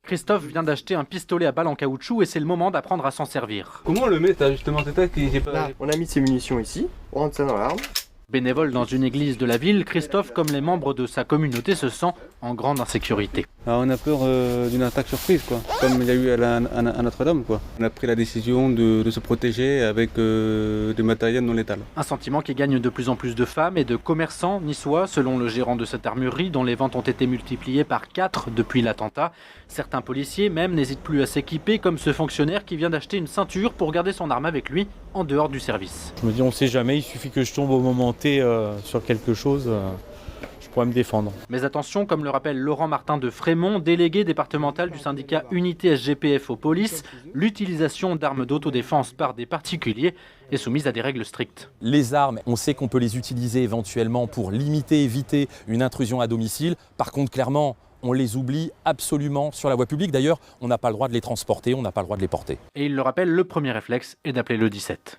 Christophe vient d'acheter un pistolet à balles en caoutchouc et c'est le moment d'apprendre à s'en servir. Comment on le met, t'as justement tes tacs qui j'ai pas... Là, on a mis ses munitions ici, on rentre ça dans l'arme. Bénévole dans une église de la ville, Christophe, comme les membres de sa communauté, se sent en grande insécurité. Alors on a peur d'une attaque surprise, quoi, comme il y a eu à Notre-Dame, quoi. On a pris la décision de se protéger avec du matériel non létal. Un sentiment qui gagne de plus en plus de femmes et de commerçants niçois, selon le gérant de cette armurerie, dont les ventes ont été multipliées par 4 depuis l'attentat. Certains policiers même n'hésitent plus à s'équiper, comme ce fonctionnaire qui vient d'acheter une ceinture pour garder son arme avec lui en dehors du service. Je me dis on sait jamais, il suffit que je tombe au moment T sur quelque chose, je pourrais me défendre. Mais attention, comme le rappelle Laurent Martin de Frémont, délégué départemental du syndicat Unité SGPF aux polices, l'utilisation d'armes d'autodéfense par des particuliers est soumise à des règles strictes. Les armes, on sait qu'on peut les utiliser éventuellement pour limiter, éviter une intrusion à domicile. Par contre, clairement, on les oublie absolument sur la voie publique. D'ailleurs, on n'a pas le droit de les transporter, on n'a pas le droit de les porter. Et il le rappelle, le premier réflexe est d'appeler le 17.